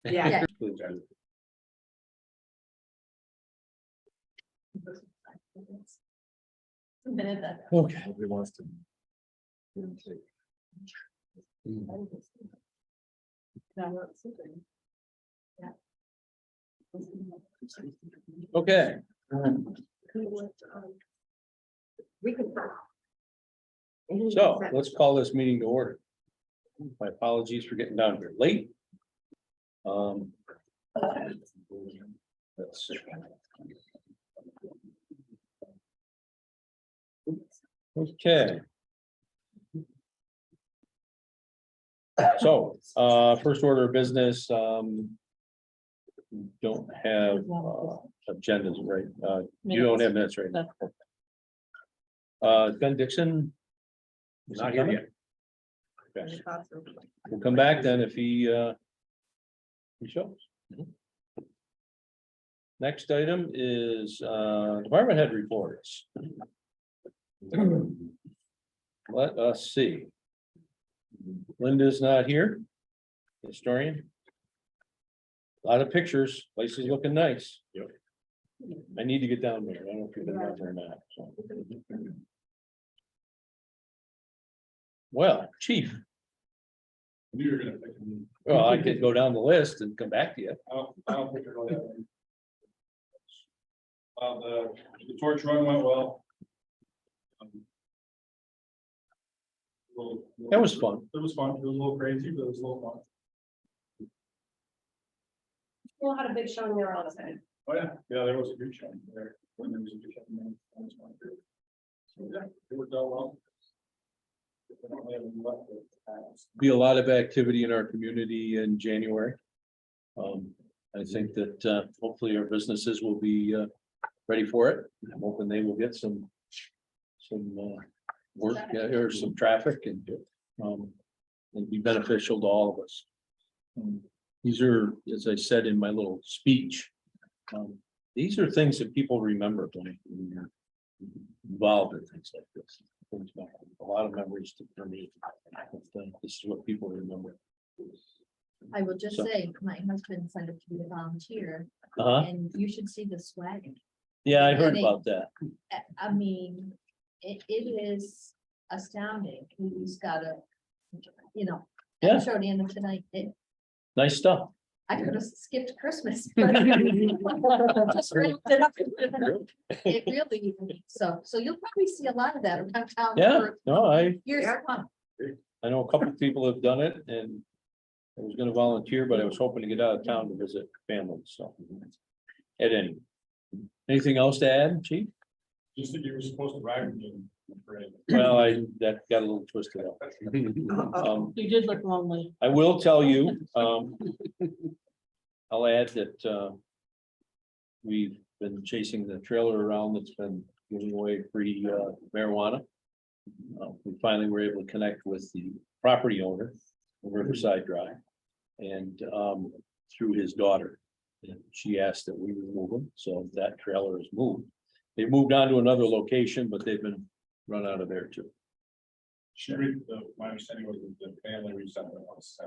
Yeah. Okay. Nobody wants to. Okay, We can. so let's call this meeting to order. My apologies for getting down here late. Let's see. Okay. So, first order of business, we don't have, agendas, right? You don't have minutes right now. Ben Dixon. Not here yet. Okay. We'll come back then if he shows. Next item is, department head reports. Let us see. Linda's not here. Historian. A lot of pictures, place is looking nice. Yep. I need to get down there. I don't know if you've been down there or not. So. Well, chief, You're gonna pick them. well, I could go down the list and come back to you. I don't think they're going that way. The torch run went well. That was fun. It was fun. It was a little crazy, but it was a little fun. We'll have a big show there on Sunday. Oh, yeah, there was a good show there. When there was a good show, man, that was fun. So, yeah, it worked out well. I don't have any luck with that. Be a lot of activity in our community in January. I think that hopefully our businesses will be ready for it. I'm hoping they will get some work or some traffic and be beneficial to all of us. These are, as I said in my little speech, these are things that people remember when you're involved in things like this. Brings back a lot of memories for me. This is what people remember. I will just So- say, my husband signed up to be a volunteer, Uh-huh. and you should see the swag. Yeah, I heard about that. I mean, it is astounding. He's got a, Yeah. I showed Anna tonight, Nice stuff. I could have skipped Christmas. but just wrapped it up. It really, so you'll probably see a lot of that around town. Yeah, for no, I Years to come. know a couple of people have done it and I was gonna volunteer, but I was hoping to get out of town to visit family, so. At any. Anything else to add, chief? Just that you were supposed to ride with me. Well, that got a little twisted up. You did look lonely. I will tell you, I'll add that, we've been chasing the trailer around that's been giving away free, marijuana. We finally were able to connect with the property owner of Riverside Drive and, through his daughter. And she asked that we remove them, so that trailer is moved. They moved on to another location, but they've been run out of there too. My understanding was that the family reached out to us.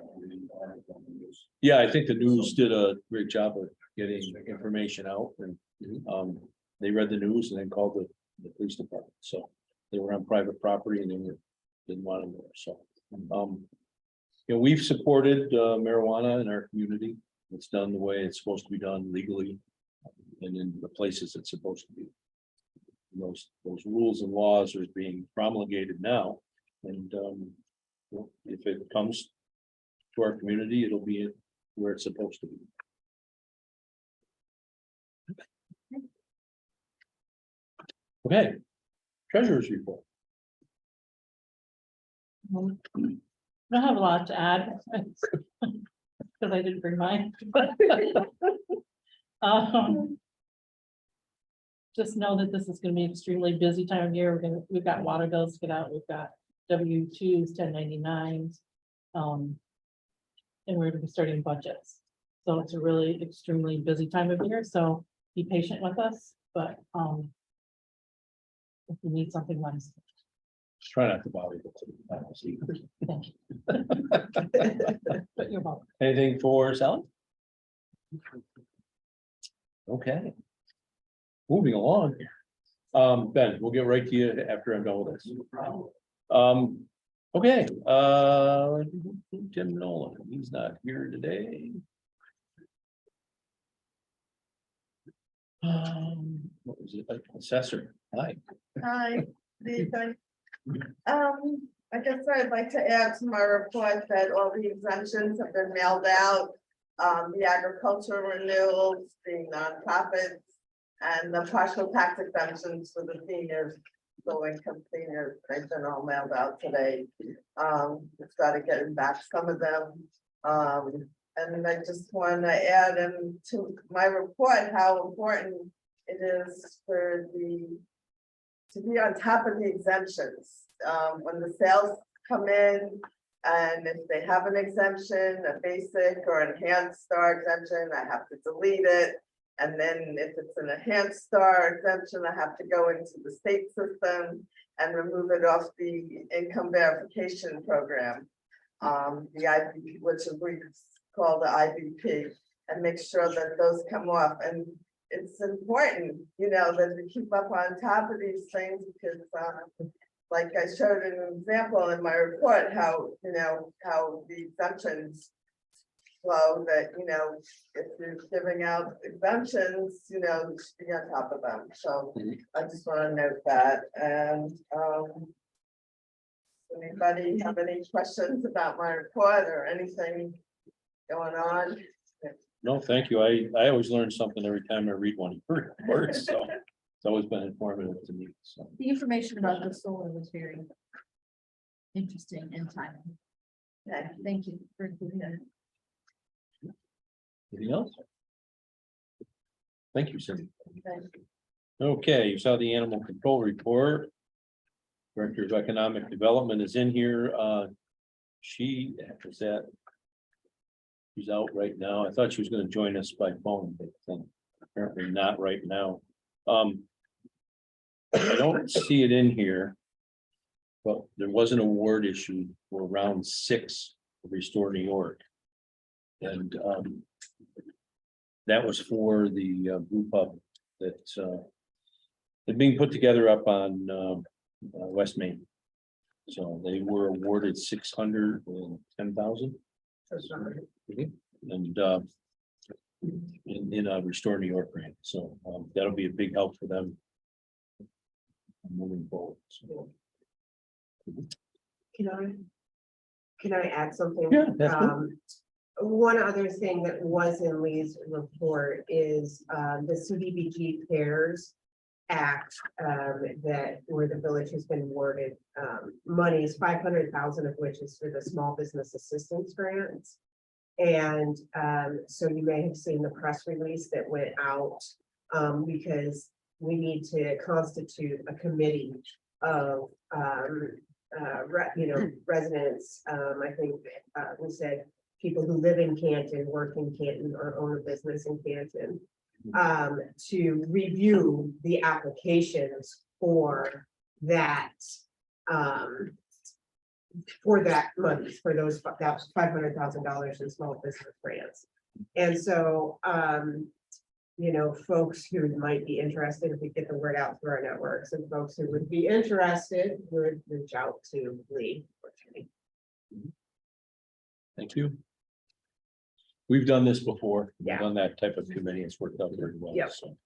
Yeah, I think the news did a great job of getting information out and they read the news and then called the police department. So they were on private property and didn't want them there. So we've supported marijuana in our community. It's done the way it's supposed to be done legally and in the places it's supposed to be. Those rules and laws are being promulgated now. And if it comes to our community, it'll be where it's supposed to be. Okay, treasurer's report. I don't have a lot to add. Because I didn't bring mine. Just know that this is gonna be an extremely busy time of year. We've got water bills to get out, we've got W-2s, 1099s. And we're gonna be starting budgets. So it's a really extremely busy time of year, so be patient with us, but if you need something, let us know. Try not to bother you. But you're welcome. Anything for Sally? Okay. Moving along. Ben, we'll get right to you after I'm done with this. Okay, Tim Nolan, he's not here today. What was it? Assessor, hi. Hi, Nathan. I guess I'd like to add to my report that all the exemptions have been mailed out. The agricultural renewals, the nonprofits, and the partial tax exemptions for the seniors, low income seniors, they've been all mailed out today. Just started getting back some of them. And I just want to add into my report how important it is for to be on top of the exemptions. When the sales come in, and if they have an exemption, a basic or enhanced star exemption, I have to delete it. And then if it's an enhanced star exemption, I have to go into the state system and remove it off the income verification program. The IBP, which we call the IBP, and make sure that those come off. And it's important, you know, that we keep up on top of these things because like I showed an example in my report, how, you know, how the exemptions flow, that, you know, if you're giving out exemptions, you know, you should be on top of them. So I just want to note that. And anybody have any questions about my report or anything going on? No, thank you. I always learn something every time I read one of your reports, so it's always been informative to me, so. The information about the solar was very interesting and timely. Okay. Thank you for including that. Anything else? Thank you, Cindy. Thank Okay, you saw the animal control report. Director of Economic Development is in here. She is that. She's out right now. I thought she was gonna join us by phone, but apparently not right now. I don't see it in here. But there was an award issued for round 6 of Restore New York. And that was for the brew pub that's being put together up on West Main. So they were awarded 610,000. And in a Restore New York grant, so that'll be a big help for them moving forward. So, Can I add something? yeah, that's good. One other thing that was in Lee's report is the CDBG CARES Act that where the village has been awarded monies, 500,000 of which is for the small business assistance grants. And so you may have seen the press release that went out because we need to constitute a committee of residents. I think we said people who live in Canton, work in Canton, or own a business in Canton, to review the applications for that money, for those that $500,000 in small business grants. And so you know, folks who might be interested, if we get the word out through our networks, and folks who would be interested would reach out to Lee. Thank you. We've done this before. We've Yeah. done that type of committee. It's worked out very well. Yep. So,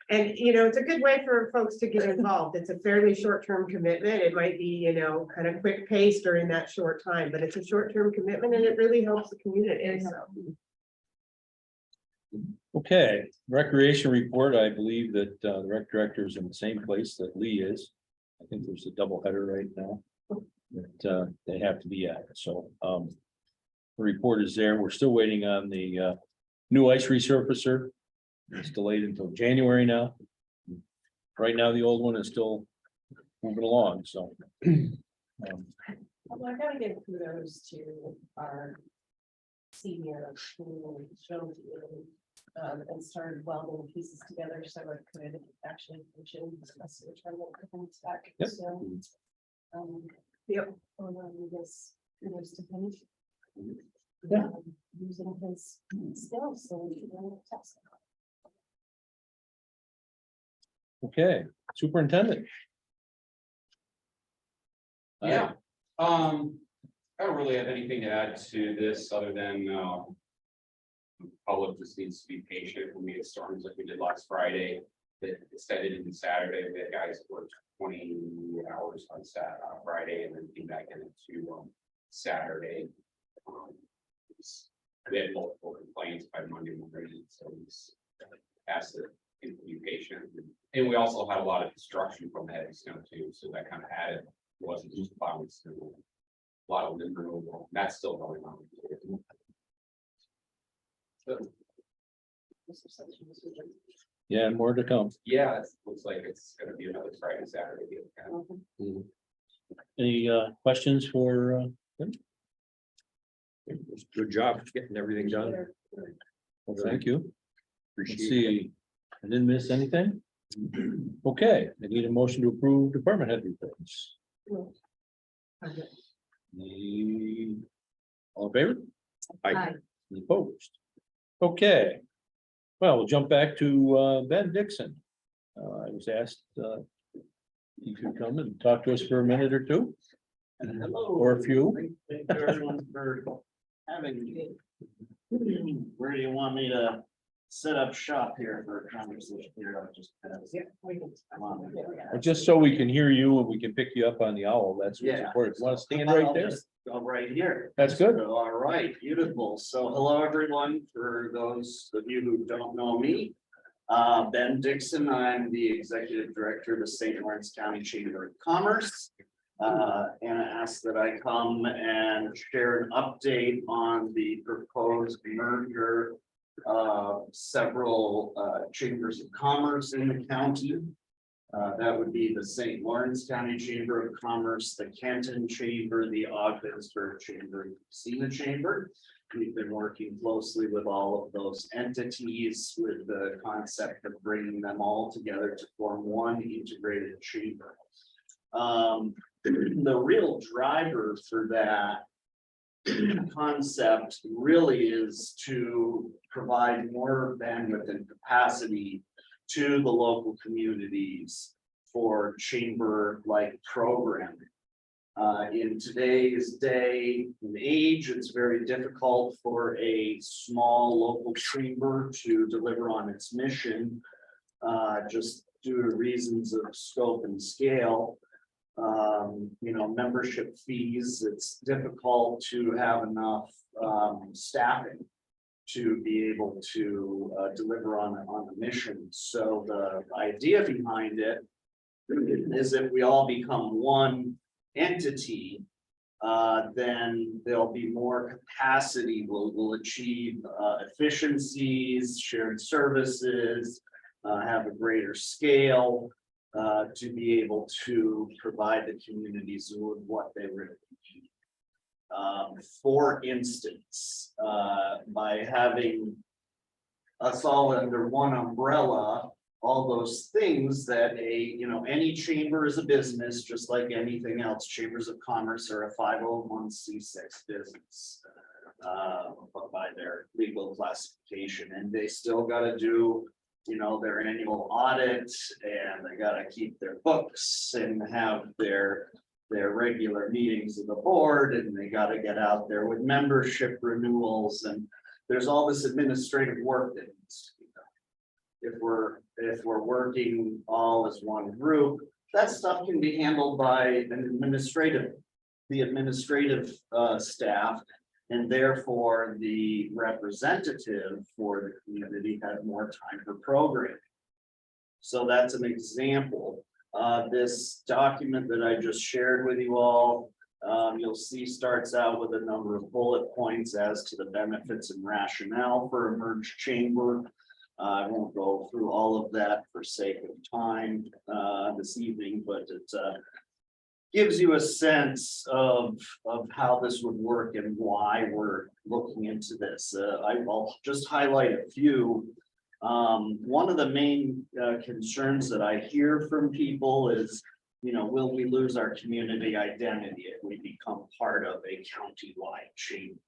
And, you know, it's a good way for folks to get involved. It's a fairly short-term commitment. It might be, you know, kind of quick pace during that short time, but it's a short-term commitment and it really helps the community. So. okay, recreation report. I believe that the rec director is in the same place that Lee is. I think there's a double header right now that they have to be at. So the report is there. We're still waiting on the new ice resurfacer. It's delayed until January now. Right now, the old one is still moving along, so. Well, I gotta give kudos to our senior who showed you and started welding pieces together so it could actually function. So we're trying to get things back Yep. soon. Yep. On this, years to finish. Yeah. Using his skills, so we can test. Okay, superintendent. Yeah, I don't really have anything to add to this other than, public just needs to be patient when we get storms like we did last Friday. That extended into Saturday, we had guys that worked 20 hours on Friday and then came back into, Saturday. We had multiple complaints by Monday morning, so we just asked the people to be patient. And we also had a lot of destruction from the heavy snow too, so that kind of added, it wasn't just plowing snow. A lot of limb removal, that's still going on. So, Yeah, more to come. yeah, it looks like it's gonna be another Friday, Saturday. Any questions for? Good job getting everything done. Well, thank you. Let's Appreciate it. see, I didn't miss anything? Okay, I need a motion to approve department head reports. The- All in favor? Aye. Any opposed? Okay. Well, we'll jump back to Ben Dixon. I was asked he could come and talk to us for a minute or two. Hello. Or a few. Thank you everyone for having me. Where do you want me to set up shop here for a conversation here? I'll just kind of- Just so we can hear you and we can pick you up on the owl, that's what's Yeah. important. Want to stand right I'll there? just Go right here. That's good. All right, beautiful. So hello, everyone. For those of you who don't know me. Ben Dixon, I'm the Executive Director of the St. Lawrence County Chamber of Commerce. And I ask that I come and share an update on the proposed merger of several chambers of commerce in the county. That would be the St. Lawrence County Chamber of Commerce, the Canton Chamber, the Ogdensburg Chamber, and Messina Chamber. We've been working closely with all of those entities with the concept of bringing them all together to form one integrated chamber. The real driver for that concept really is to provide more bandwidth and capacity to the local communities for chamber-like programming. In today's day and age, it's very difficult for a small local chamber to deliver on its mission, just due to reasons of scope and scale. Membership fees, it's difficult to have enough staffing to be able to deliver on the mission. So the idea behind it is if we all become one entity, then there'll be more capacity. We'll achieve efficiencies, shared services, have a greater scale to be able to provide the communities with what they really need. For instance, by having us all under one umbrella, all those things that any chamber is a business, just like anything else. Chambers of commerce are a 501c6 business by their legal classification, and they still got to do their annual audit, and they got to keep their books and have their regular meetings of the board, and they got to get out there with membership renewals, and there's all this administrative work that needs to be done. If we're working all as one group, that stuff can be handled by the administrative staff, and therefore the representative for the community had more time for programming. So that's an example. This document that I just shared with you all, you'll see starts out with a number of bullet points as to the benefits and rationale for a merged chamber. I won't go through all of that for sake of time this evening, but it gives you a sense of how this would work and why we're looking into this. I'll just highlight a few. One of the main concerns that I hear from people is will we lose our community identity if we become part of a county-wide chamber?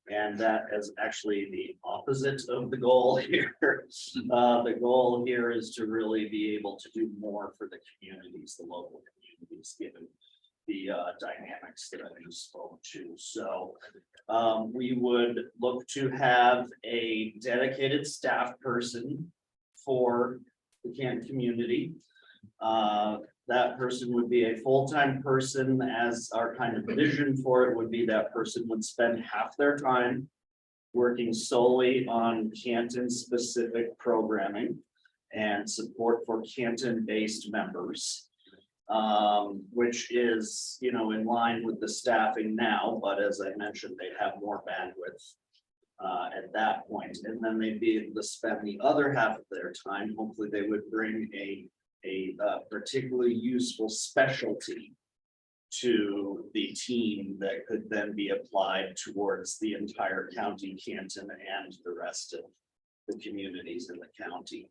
And that is actually the opposite of the goal here. The goal here is to really be able to do more for the communities, the local communities, given the dynamics that I just spoke to. So we would look to have a dedicated staff person for the Canton community. That person would be a full-time person, as our kind of vision for it would be that person would spend half their time working solely on Canton-specific programming and support for Canton-based members. Which is, in line with the staffing now, but as I mentioned, they have more bandwidth at that point, and then they'd be able to spend the other half of their time. Hopefully, they would bring a particularly useful specialty to the team that could then be applied towards the entire county, Canton, and the rest of the communities in the county.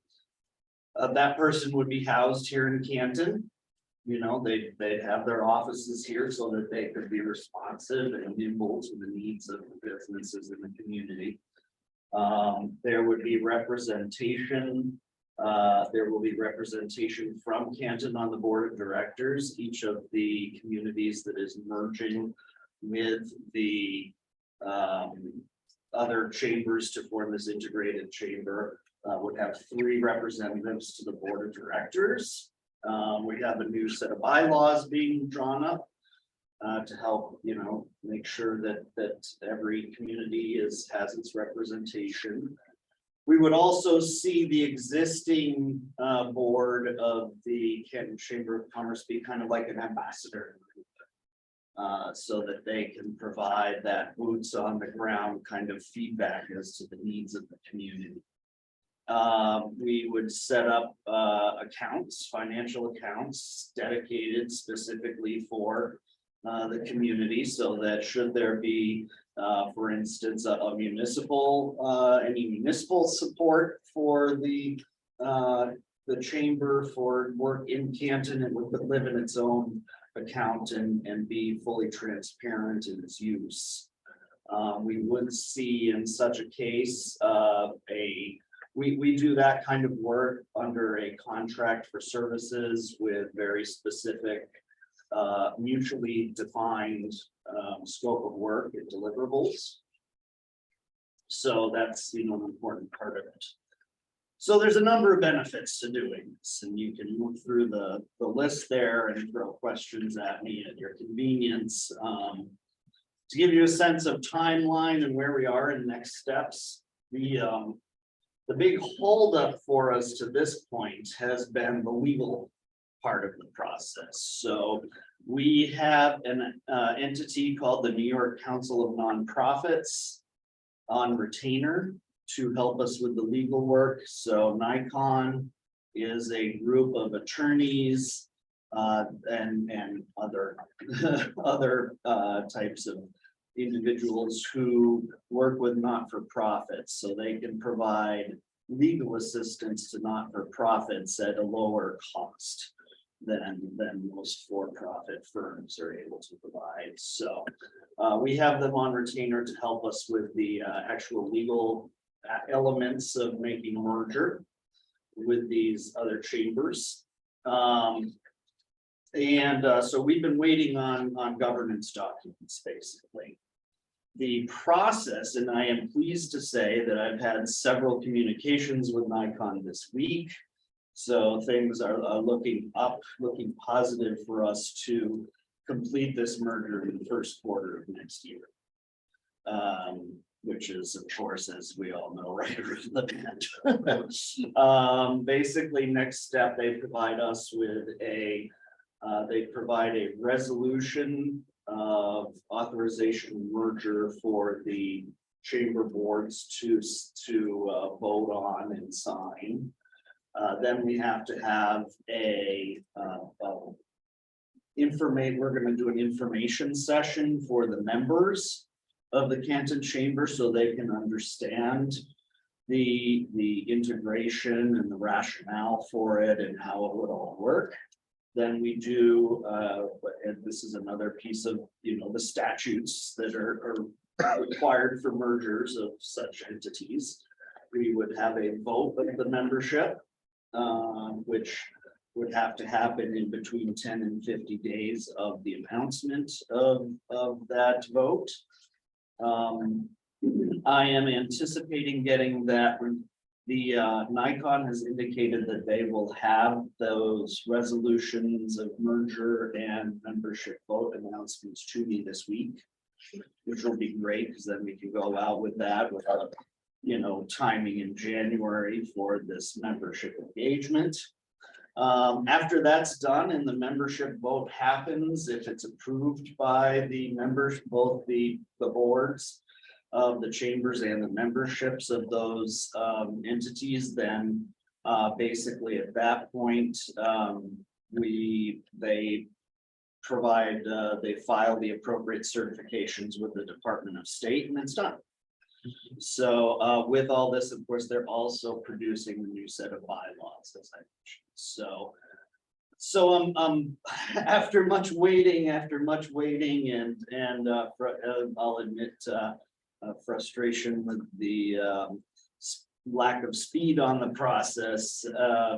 That person would be housed here in Canton. They'd have their offices here so that they could be responsive and nimble to the needs of the businesses in the community. There would be representation. There will be representation from Canton on the board of directors. Each of the communities that is merging with the other chambers to form this integrated chamber would have 3 representatives to the board of directors. We have a new set of bylaws being drawn up to help, make sure that every community has its representation. We would also see the existing board of the Canton Chamber of Commerce be kind of like an ambassador. So that they can provide that boots on the ground kind of feedback as to the needs of the community. We would set up accounts, financial accounts dedicated specifically for the community, so that should there be, for instance, any municipal support for the chamber for work in Canton, it would live in its own account and be fully transparent in its use. We would see in such a case we do that kind of work under a contract for services with very specific, mutually defined scope of work and deliverables. So that's, an important part of it. So there's a number of benefits to doing this, and you can move through the list there and throw questions at me at your convenience. To give you a sense of timeline and where we are in next steps, the big holdup for us to this point has been the legal part of the process. So we have an entity called the New York Council of Nonprofits on retainer to help us with the legal work. So NICON is a group of attorneys and other types of individuals who work with not-for-profits, so they can provide legal assistance to not-for-profits at a lower cost than most for-profit firms are able to provide. So we have them on retainer to help us with the actual legal elements of making a merger with these other chambers. So we've been waiting on governance documents, basically. The process, and I am pleased to say that I've had several communications with NICON this week. So things are looking up, looking positive for us to complete this merger in the first quarter of next year. Which is, of course, as we all know, right around the bend. Basically, next step, they provide us with they provide a resolution of authorization merger for the chamber boards to vote on and sign. Then we have to have we're going to do an information session for the members of the Canton Chamber so they can understand the integration and the rationale for it and how it would all work. than we do, and this is another piece of, the statutes that are required for mergers of such entities. We would have a vote of the membership, which would have to happen in between 10 and 50 days of the announcement of that vote. I am anticipating getting that. The Nikon has indicated that they will have those resolutions of merger and membership vote announcements to me this week, which will be great, because then we can go out with that without, timing in January for this membership engagement. After that's done and the membership vote happens, if it's approved by the members, both the boards of the chambers and the memberships of those entities, then basically at that point, they file the appropriate certifications with the Department of State, and it's done. So with all this, of course, they're also producing a new set of bylaws, as I mentioned. So after much waiting, and I'll admit frustration with the lack of speed on the process,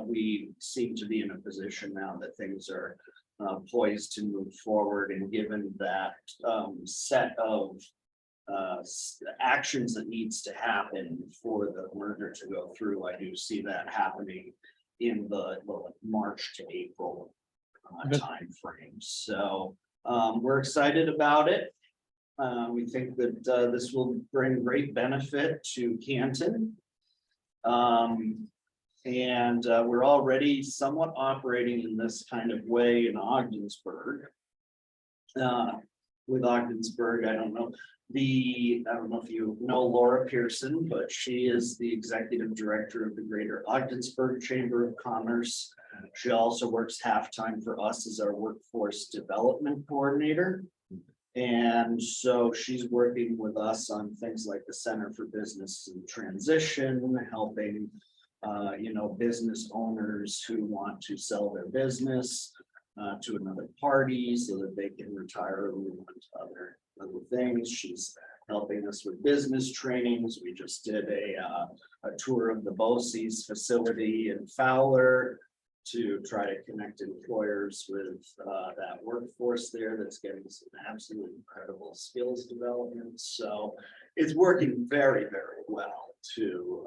we seem to be in a position now that things are poised to move forward, and given that set of actions that needs to happen for the merger to go through, I do see that happening in the March to April timeframe. So we're excited about it. We think that this will bring great benefit to Canton. And we're already somewhat operating in this kind of way in Ogdensburg. With Ogdensburg, I don't know if you know Laura Pearson, but she is the executive director of the Greater Ogdensburg Chamber of Commerce. She also works half-time for us as our workforce development coordinator. And so she's working with us on things like the Center for Business and Transition, helping business owners who want to sell their business to another party so that they can retire or move on to other things. She's helping us with business trainings. We just did a tour of the BOCES facility in Fowler to try to connect employers with that workforce there that's getting some absolutely incredible skills development. So it's working very, very well to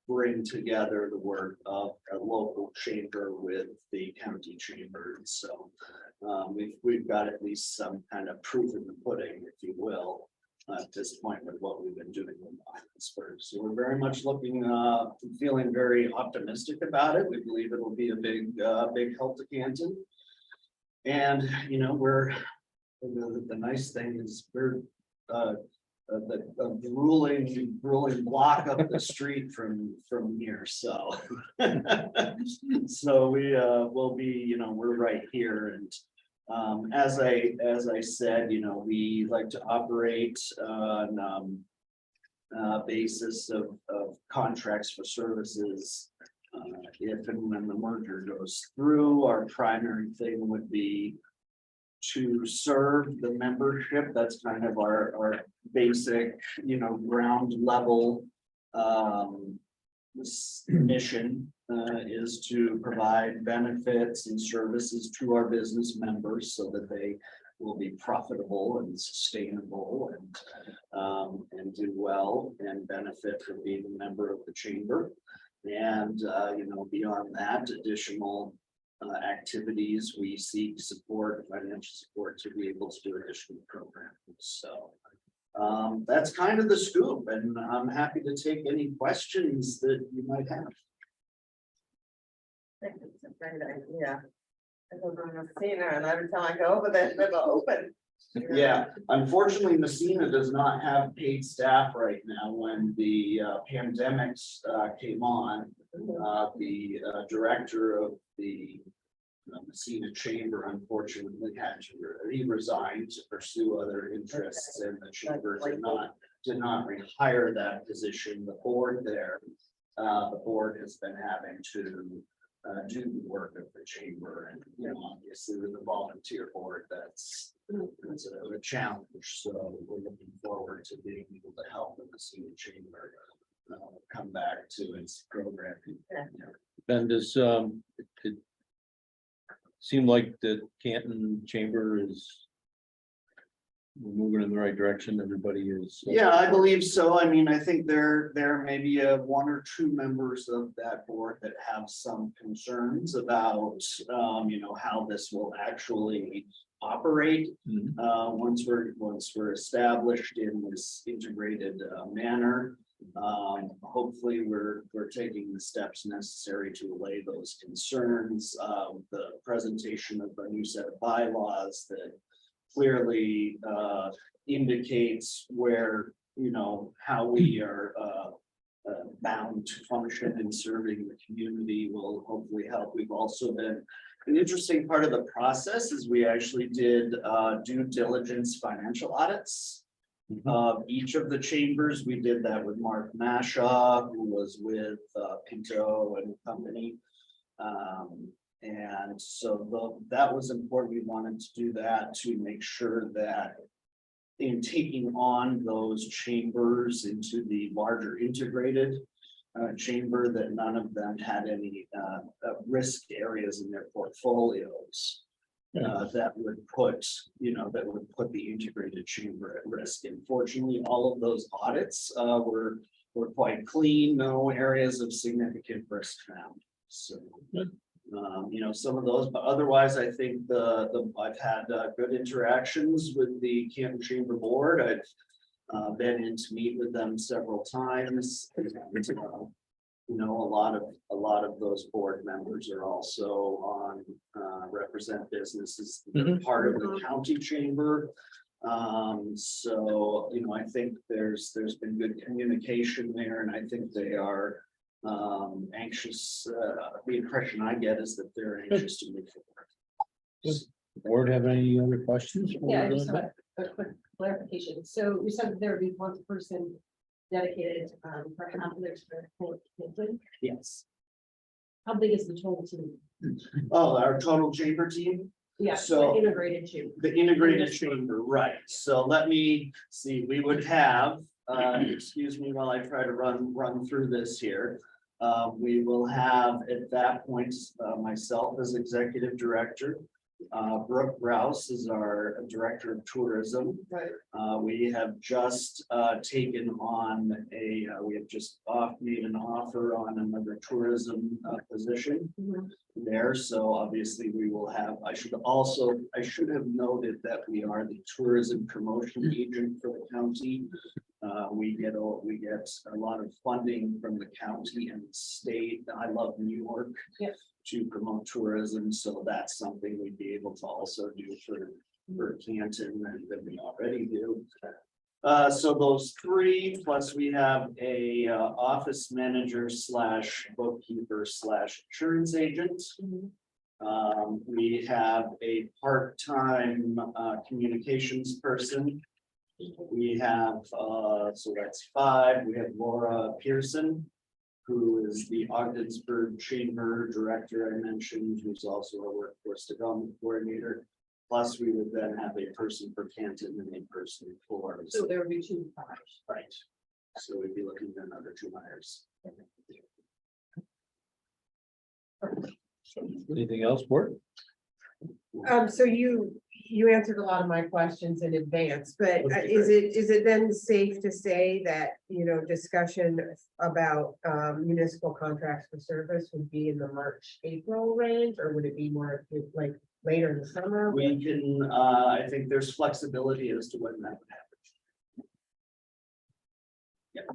bring together the work of a local chamber with the county chamber. So we've got at least some kind of proof in the pudding, if you will, at this point with what we've been doing in Ogdensburg. So we're very much feeling very optimistic about it. We believe it'll be a big help to Canton. And, the nice thing is we're the grueling block up the street from here. So we will be, we're right here. And as I said, we like to operate on basis of contracts for services. If and when the merger goes through, our primary thing would be to serve the membership. That's kind of our basic, ground level mission is to provide benefits and services to our business members so that they will be profitable and sustainable and do well and benefit from being a member of the chamber. And beyond that, additional activities, we seek financial support to be able to do additional programs. So that's kind of the scoop, and I'm happy to take any questions that you might have. I think it's a great idea. I was on Messina, and every time I go over there, they're open. Yeah, unfortunately, Messina does not have paid staff right now. When the pandemic came on, the director of the Messina Chamber unfortunately he resigned to pursue other interests, and the chamber did not rehire that position. The board has been having to do the work of the chamber, and, you know, obviously with the volunteer board, that's a challenge, so we're looking forward to being able to help in the senior chamber come back to its programming. And does, it seem like the Canton Chamber is we're moving in the right direction, everybody is. Yeah, I believe so. I mean, I think there may be one or two members of that board that have some concerns about, you know, how this will actually operate. Mhm. Once we're established in this integrated manner. Hopefully, we're taking the steps necessary to allay those concerns. The presentation of a new set of bylaws that clearly indicates where, you know, how we are bound to function in serving the community will hopefully help. We've also been, an interesting part of the process is we actually did due diligence financial audits of each of the chambers. We did that with Mark Mashaw, who was with Pinto and Company. And so that was important. We wanted to do that to make sure that in taking on those chambers into the larger integrated chamber, that none of them had any risk areas in their portfolios. That would put, you know, that would put the integrated chamber at risk. And fortunately, all of those audits were quite clean, no areas of significant risk found. So, you know, some of those, but otherwise, I think I've had good interactions with the Canton Chamber Board. I've been in to meet with them several times. You know, a lot of those board members are also on represent businesses that are part of the county chamber. So, you know, I think there's been good communication there, and I think they are anxious. The impression I get is that they're anxious to move forward. Board have any other questions? Yeah, I just have a quick clarification. So you said there would be one person dedicated for conflicts for Clinton. Yes. How big is the total team? Oh, our total chamber team? Yeah, So- the integrated team. The integrated chamber, right, so let me see, we would have, excuse me while I try to run through this here. We will have at that point, myself as executive director. Brooke Rouse is our director of tourism. Right. We have just taken on we have just made an offer on another tourism position there. So obviously we will have, I should have noted that we are the tourism promotion agent for the county. We get a lot of funding from the county and state. I love New York. Yes. To promote tourism, so that's something we'd be able to also do for Canton and that we already do. So those three, plus we have a office manager / bookkeeper / insurance agent. We have a part-time communications person. We have, so that's 5. We have Laura Pearson, who is the Ogdensburg Chamber Director I mentioned, who's also a workforce development coordinator. Plus, we would then have a person for Canton and a person for. So there would be 2 hires. Right. So we'd be looking at another 2 hires. Anything else, board? So you answered a lot of my questions in advance, but is it then safe to say that, you know, discussion about municipal contracts for service would be in the March, April range, or would it be more like later in the summer? We can, I think there's flexibility as to when that would happen. Yeah.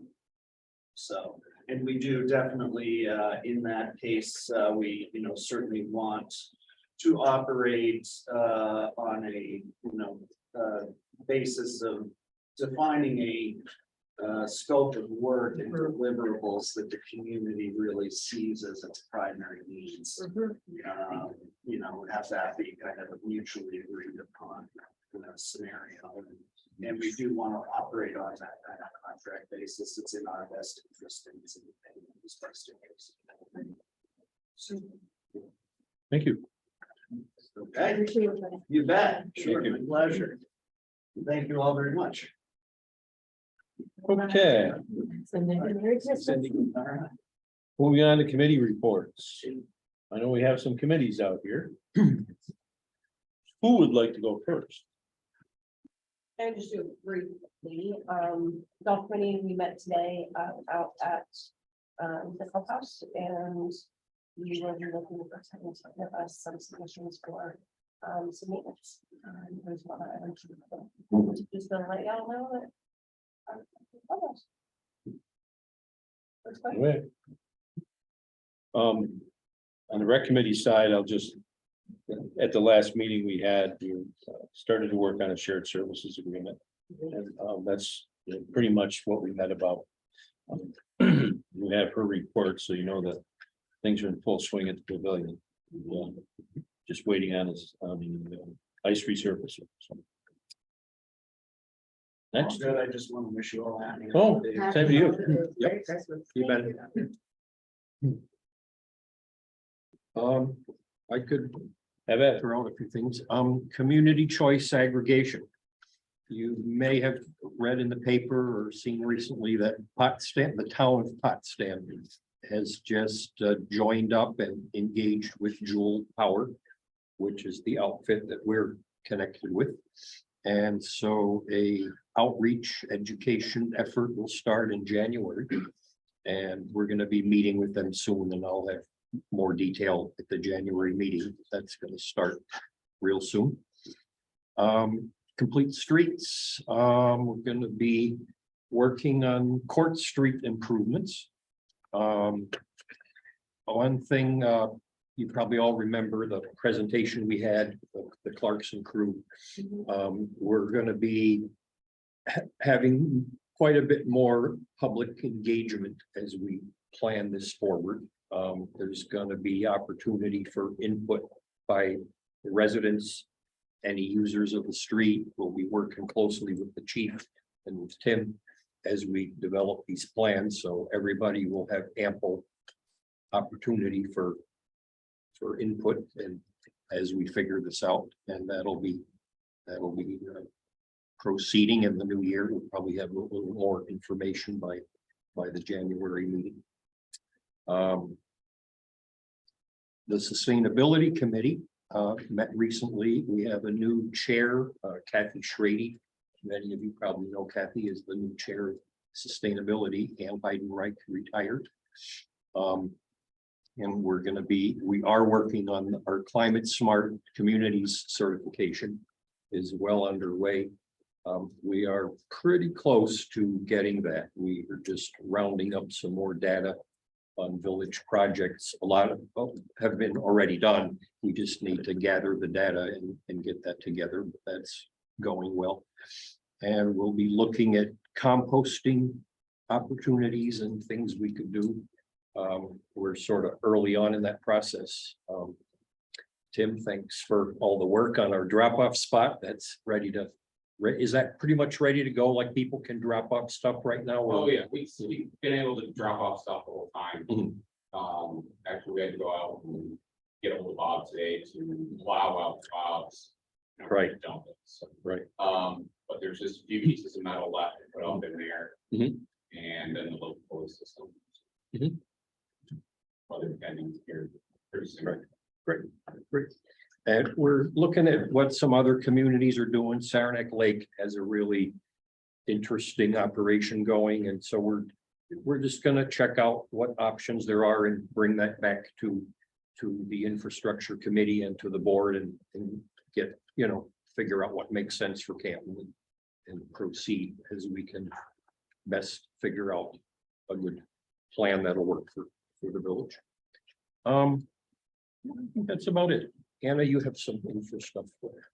So, and we do definitely, in that case, we, you know, certainly want to operate on a, you know, basis of defining a scope of work and deliverables that the community really sees as its primary needs. You know, have that be kind of a mutually agreed upon scenario. And we do want to operate on that kind of contract basis. It's in our best interest and it's in the best interest. Thank you. Okay, you bet. Sure, my pleasure. Thank you all very much. Okay, Cindy. Cindy. All right. moving on to committee reports. I know we have some committees out here. Who would like to go first? And just do it briefly, golf committee, we met today, out at, the clubhouse, and we were looking for some submissions for, some maintenance. There's one that I mentioned. Just gonna let y'all know that. That's fine. Right. On the rec committee side, I'll just, at the last meeting we had, we started to work on a shared services agreement. And that's pretty much what we met about. We have her report, so you know that things are in full swing at the pavilion. Just waiting on this, ice resurfacer. So. Next, Good, I just want to wish you all happy. oh, same to you. Merry Christmas. You bet. I could Have at it. throw out a few things. Community choice aggregation. You may have read in the paper or seen recently that Potsdam, the town of Potsdam has just joined up and engaged with Joule Power, which is the outfit that we're connected with. And so a outreach education effort will start in January. And we're going to be meeting with them soon, and I'll have more detail at the January meeting. That's going to start real soon. Complete streets. We're going to be working on Court Street improvements. One thing, you probably all remember the presentation we had, the Clarkson crew. We're going to be having quite a bit more public engagement as we plan this forward. There's going to be opportunity for input by the residents, any users of the street. We'll be working closely with the chief and with Tim as we develop these plans, so everybody will have ample opportunity for input and as we figure this out, and that'll be proceeding in the new year. We'll probably have a little more information by the January meeting. The Sustainability Committee met recently. We have a new chair, Kathy Schrady. Many of you probably know Kathy is the new chair of Sustainability, and Heidenreich retired. And we are working on our Climate Smart Communities certification is well underway. We are pretty close to getting that. We are just rounding up some more data on village projects. A lot of have been already done. We just need to gather the data and get that together. But that's going well. And we'll be looking at composting opportunities and things we could do. We're sort of early on in that process. Tim, thanks for all the work on our drop-off spot. That's ready to, is that pretty much ready to go? Like people can drop off stuff right now? Oh, yeah, we've been able to drop off stuff the whole time. Mhm. Actually, we had to go out and get a hold Bob today to plow out the Bob's. Right. Dump it, so. Right. But there's just a few pieces of metal left to put up in there. Mhm. And then the local police system. Mhm. Other pending here pretty soon. Right. Great. And we're looking at what some other communities are doing. Saranac Lake has a really interesting operation going, and so we're just gonna check out what options there are and bring that back to the infrastructure committee and to the board and get, figure out what makes sense for Canton and proceed as we can best figure out a good plan that'll work for the village. I think that's about it. Anna, you have some info stuff there.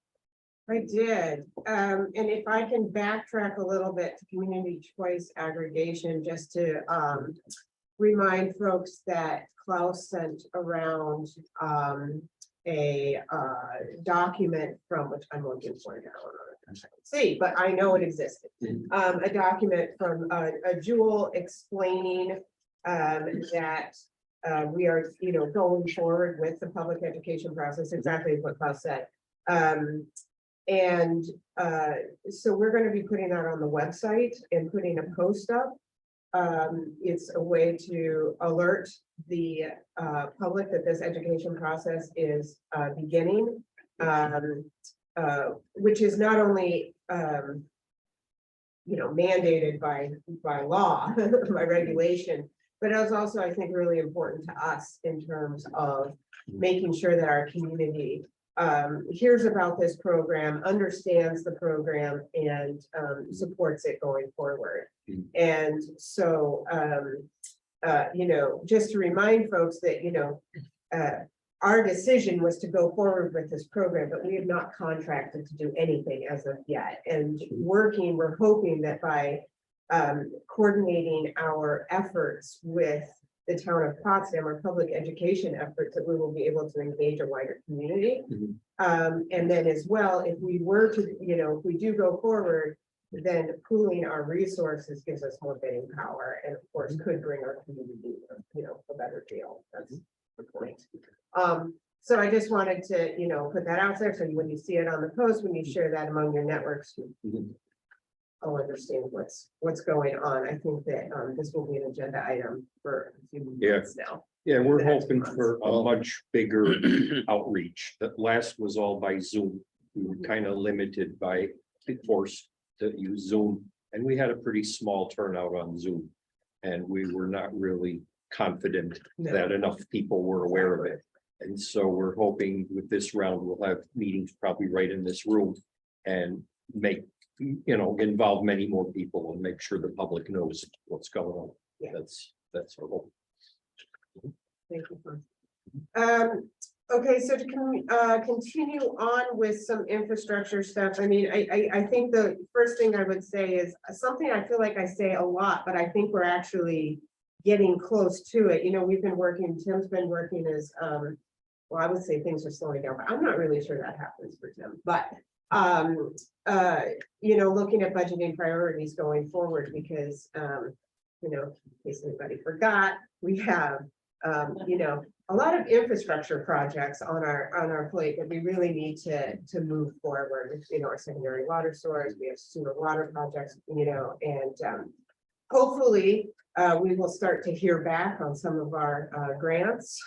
I did, and if I can backtrack a little bit to community choice aggregation, just to remind folks that Klaus sent around a document from which I'm looking for now. I can see, but I know it existed. A document from a Joule explaining that we are, going forward with the public education process, exactly what Klaus said. And so we're gonna be putting that on the website and putting a post up. It's a way to alert the public that this education process is beginning. Which is not only mandated by law, by regulation, but it's also, I think, really important to us in terms of making sure that our community hears about this program, understands the program, and supports it going forward. And so, just to remind folks that, our decision was to go forward with this program, but we have not contracted to do anything as of yet. And we're hoping that by coordinating our efforts with the town of Potsdam, our public education efforts, that we will be able to engage a wider community. And then as well, if we were to, if we do go forward, then pooling our resources gives us more bidding power, and of course could bring our community, a better deal. That's the point. So I just wanted to, put that out there, so when you see it on the post, when you share that among your networks, I'll understand what's going on. I think that this will be an agenda item for a few months now. Yeah, we're The next hoping months. for a much bigger outreach. That last was all by Zoom. We were kind of limited by, forced to use Zoom, and we had a pretty small turnout on Zoom. And we were not really confident No. that enough people were aware of it. And so we're hoping with this round, we'll have meetings probably right in this room and make, involve many more people and make sure the public knows what's going on. Yeah. That's our hope. Thank you. Okay, so to continue on with some infrastructure stuff, I mean, I think the first thing I would say is something I feel like I say a lot, but I think we're actually getting close to it. We've been working, Tim's been working as, well, I would say things are slowing down, but I'm not really sure that happens for Tim, but looking at budgeting priorities going forward, because in case anybody forgot, we have a lot of infrastructure projects on our plate that we really need to move forward. Our secondary water source, we have sewer water projects, and hopefully we will start to hear back on some of our grants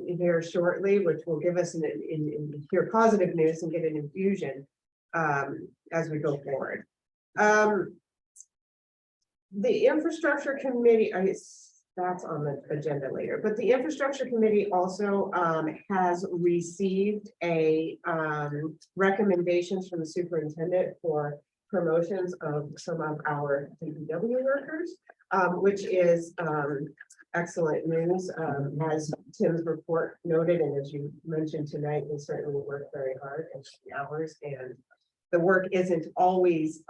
here shortly, which will give us hear positive news and get an infusion as we go forward. The infrastructure committee, that's on the agenda later, but the infrastructure committee also has received a recommendations from the superintendent for promotions of some of our DPW workers, which is excellent news. As Tim's report noted, and as you mentioned tonight, we certainly work very hard and hours, and the work isn't always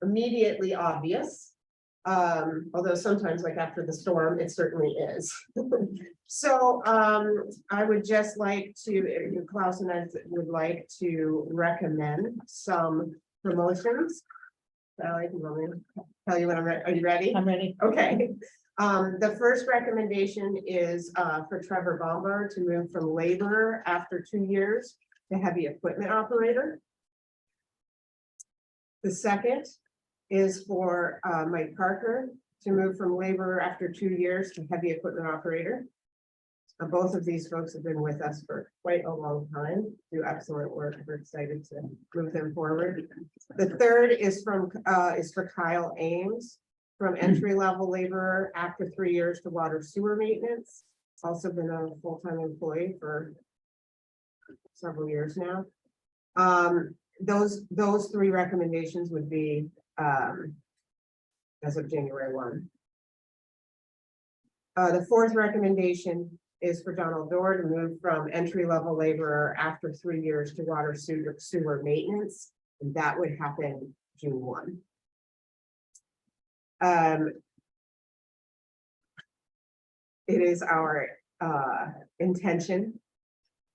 immediately obvious. Although sometimes, like after the storm, it certainly is. So I would just like to, Klaus and I would like to recommend some promotions. Sally, do you want me to tell you when I'm ready? Are you ready? I'm ready. Okay. The first recommendation is for Trevor Bombard to move from laborer after 2 years to heavy equipment operator. The second is for Mike Parker to move from laborer after 2 years to heavy equipment operator. Both of these folks have been with us for quite a long time, do excellent work. We're excited to move them forward. The third is for Kyle Ames, from entry-level laborer after 3 years to water sewer maintenance. Also been a full-time employee for several years now. Those three recommendations would be as of January 1. The fourth recommendation is for Donald Dorr to move from entry-level laborer after 3 years to water sewer maintenance, and that would happen June 1. It is our intention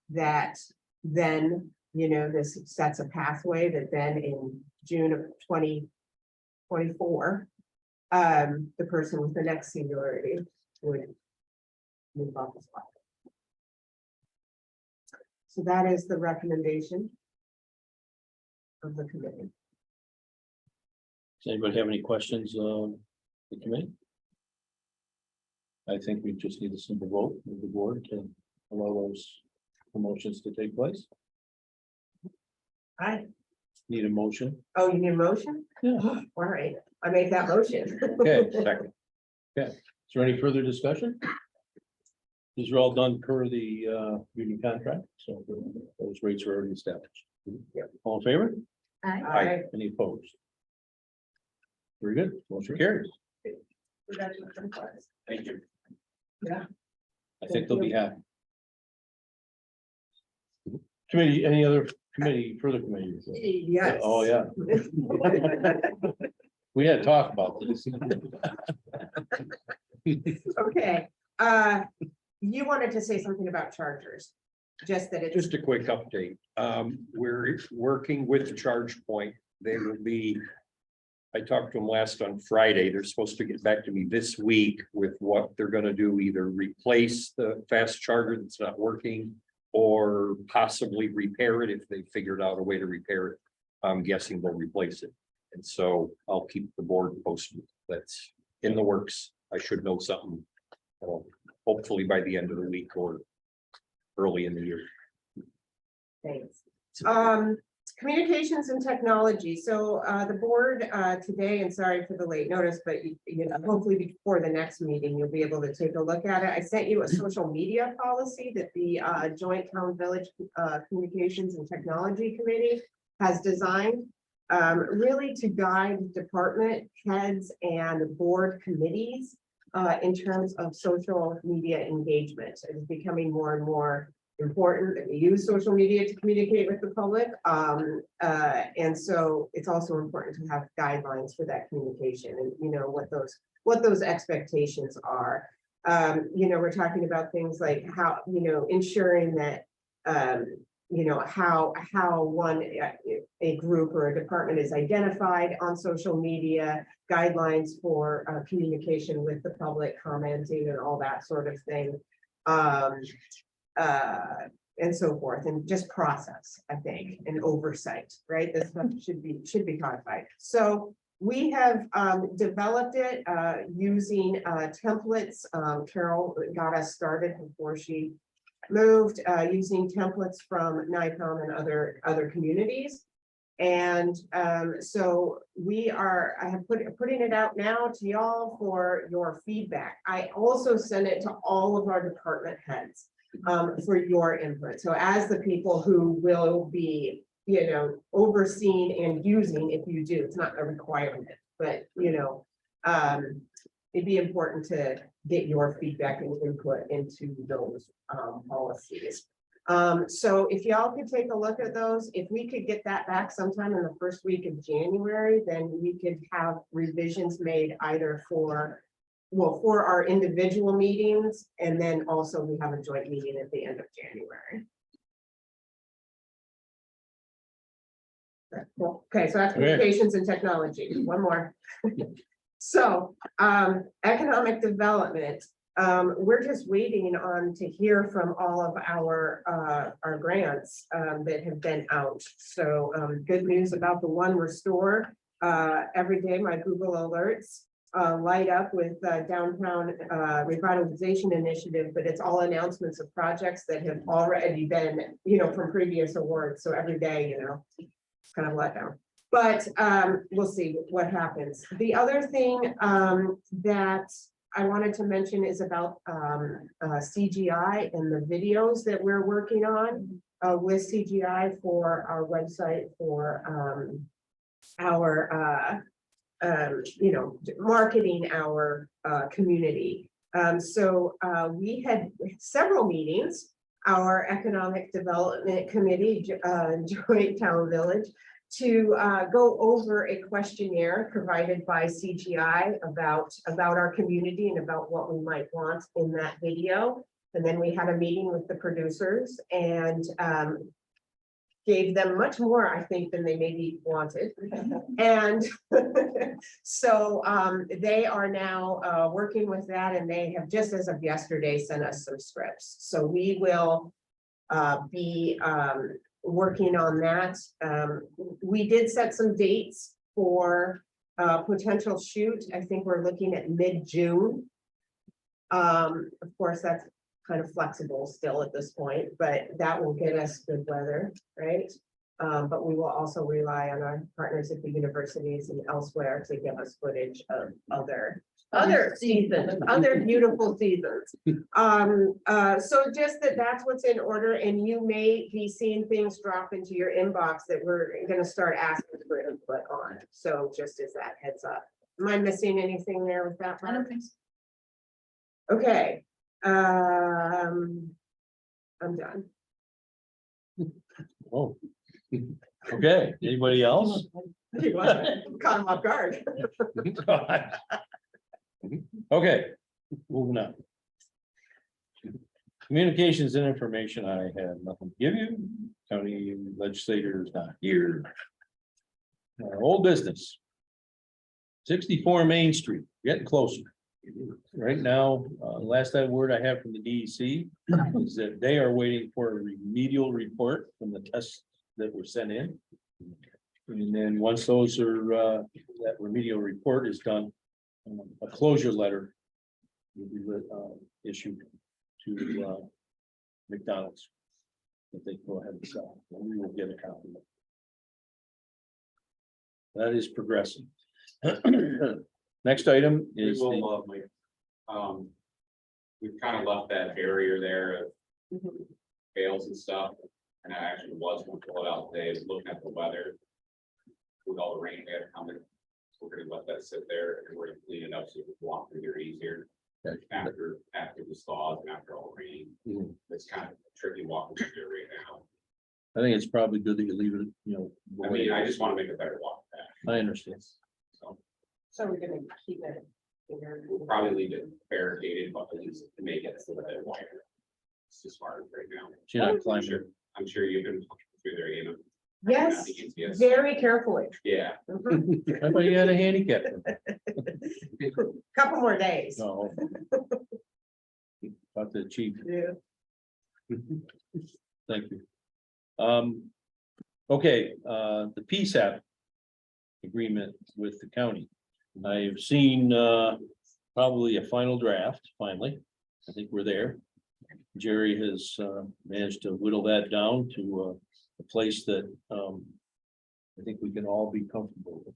that then, this sets a pathway that then in June of 2024, the person with the next seniority would move up as well. So that is the recommendation of the committee. Does anybody have any questions, the committee? I think we just need a simple vote of the board to allow those promotions to take place. I, Need a motion? oh, you need a motion? Yeah. All right, I make that motion. Okay, second. Okay, is there any further discussion? These are all done per the union contract, so those rates are already established. All in favor? Aye. Any opposed? Very good, motion carries. Thank you. I think they'll be happy. Committee, any other committee, further committees? Yes. Oh, yeah, we had talked about this. Okay, you wanted to say something about chargers, just that it's. Just a quick update. We're working with ChargePoint. They will be. I talked to them last on Friday. They're supposed to get back to me this week with what they're gonna do, either replace the fast charger that's not working. Or possibly repair it if they figured out a way to repair it. I'm guessing they'll replace it. And so I'll keep the board posted. That's in the works. I should know something. Hopefully by the end of the week or early in the year. Thanks. Communications and technology. So the board today, and sorry for the late notice, but you know, hopefully before the next meeting, you'll be able to take a look at it. I sent you a social media policy that the Joint Town Village Communications and Technology Committee has designed. Really to guide department heads and board committees in terms of social media engagement. It is becoming more and more important that we use social media to communicate with the public. And so it's also important to have guidelines for that communication and, you know, what those expectations are. You know, we're talking about things like how, you know, ensuring that, you know, how one, a group or a department is identified on social media, guidelines for communication with the public, commenting and all that sort of thing. And so forth, and just process, I think, and oversight, right? This stuff should be codified. So we have developed it using templates. Carol got us started before she moved, using templates from NICOM and other communities. And so I have putting it out now to y'all for your feedback. I also send it to all of our department heads for your input. So as the people who will be, you know, overseeing and using, if you do, it's not a requirement, but you know, it'd be important to get your feedback and input into those policies. So if y'all could take a look at those, if we could get that back sometime in the first week of January, then we could have revisions made either for our individual meetings, and then also we have a joint meeting at the end of January. Cool. Okay, so that's communications and technology. One more. So economic development. We're just waiting on to hear from all of our grants that have been out. So good news about the One Restore. Every day my Google alerts light up with downtown revitalization initiative, but it's all announcements of projects that have already been, you know, from previous awards. So every day, you know, it's kind of let down. But we'll see what happens. The other thing that I wanted to mention is about CGI and the videos that we're working on with CGI for our website for our you know, marketing our community. So we had several meetings, our economic development committee, Joint Town Village, to go over a questionnaire provided by CGI about our community and about what we might want in that video. And then we had a meeting with the producers, and gave them much more, I think, than they maybe wanted. And so they are now working with that, and they have just as of yesterday sent us some scripts. So we will be working on that. We did set some dates for potential shoot. I think we're looking at mid-June. Of course, that's kind of flexible still at this point, but that will get us good weather, right? But we will also rely on our partners at the universities and elsewhere to give us footage of other seasons, other beautiful seasons. So just that's what's in order, and you may be seeing things drop into your inbox that we're gonna start asking for input on. So just as that heads up. Am I missing anything there with that? I don't think so. Okay, I'm done. Oh. Okay, anybody else? Caught him off guard. Okay, moving on. Communications and information, I have nothing to give you. County legislator is not here. Old business. 64 Main Street, getting closer. Right now, last word I have from the DEC is that they are waiting for a remedial report from the tests that were sent in. And then once those are, that remedial report is done, a closure letter will be issued to McDonald's. That they go ahead and sell, and we will get a copy. That is progressing. Next item We is the, will, we've kind of left that barrier there of bales and stuff, and I actually was going to pull it out today, looking at the weather. With all the rain we had coming, so we're gonna let that sit there, and we're gonna clean it up so we can walk through there easier. After the thaws and after all the rain, Mhm. it's kind of tricky walking through there right now. I think it's probably good that you leave it, you know. the I way mean, it I is. just want to make a better walk path, I understand. so So we're gonna keep it. Here. we'll probably leave it barricaded, but at least to make it so that it's wider. It's just hard right now. So you're not I'm climbing. sure, I'm sure you've been through there, you know. Yes, Yes. very carefully. Yeah, Mhm. I thought you had a handicap. Couple more days. No. About the chief. Yeah. Thank you. Okay, the PSAP agreement with the county. I've seen, probably a final draft, finally. I think we're there. Jerry has, managed to whittle that down to, a place that, I think we can all be comfortable with.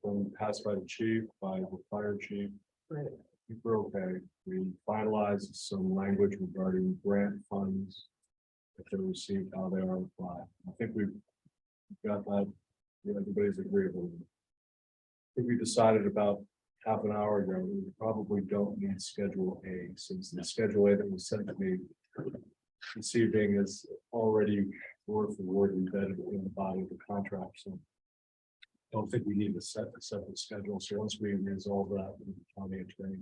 When passed by the chief, by the fire chief. Right. I think we're okay. We finalized some language regarding grant funds. If they received, how they are applied. I think we've got that, everybody's agreeable. I think we decided about half an hour ago, we probably don't need Schedule A, since the Schedule A that was sent to me this evening is already word for word embedded in the body of the contract, so don't think we need to set a separate schedule, so once we resolve that with the county attorney.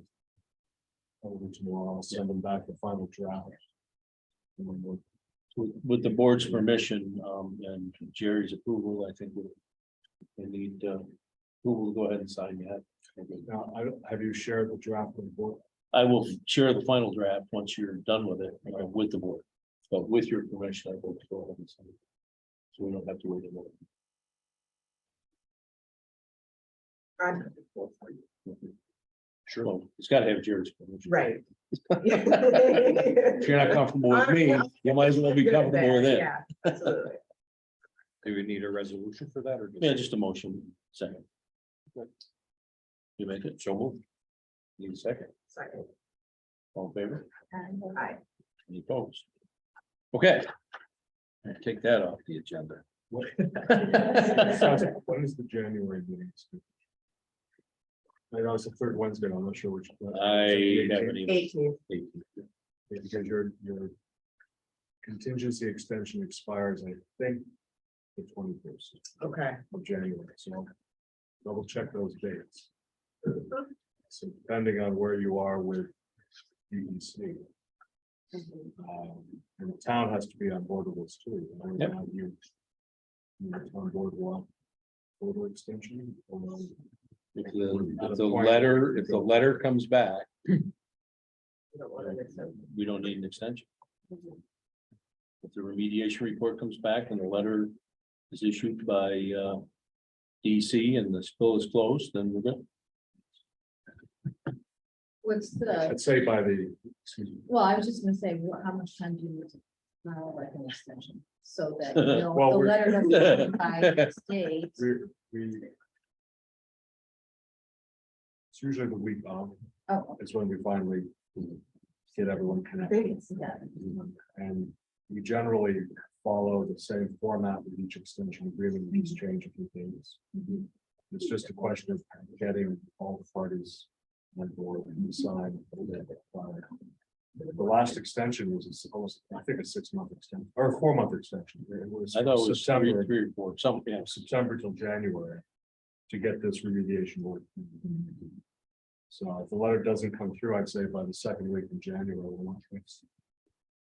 Over tomorrow, I'll send them back the final draft. And then we'll With the board's permission, and Jerry's approval, I think we need, approval to go ahead and sign that. Now, have you shared the draft with the board? I will share the final draft once you're done with it, with the board. But with your permission, I will go ahead and sign it. So we don't have to wait a minute. Sure. Well, it's gotta have Jerry's permission. Right. If you're not comfortable with me, you might as well be comfortable with it. Yeah, absolutely. Do we need a resolution for that or? Yeah, just a motion, second. You make it, so move. Need a second, Second. all in favor, Aye. any opposed? Okay. I'll take that off the agenda. When is the January meeting? I know it's the third Wednesday, I'm not sure which. I haven't even. 18. Because your contingency extension expires, I think, the 21st Okay. of January, so I'll double check those dates. So depending on where you are with DEC. And the town has to be on board with this too. Whether or Yep. not you on board what? Total extension or? If the letter comes back, we don't need an extension. If the remediation report comes back and the letter is issued by DC and the spill is closed, then we're good. What's the, I'd say by the, excuse me. well, I was just gonna say, how much time do you need to? Like an extension, so that, you know, Well, the we're- letter doesn't come by this date. We. It's usually the week of, Oh, is when we finally get everyone connected. yeah. And we generally follow the same format with each extension agreement, we just change a few things. It's just a question of getting all the parties on board and decide. The last extension was almost, I think, a 6-month extension, or a 4-month extension. It was I thought it was September, three or four, something, yeah. September till January to get this remediation work. So if the letter doesn't come through, I'd say by the second week in January, we'll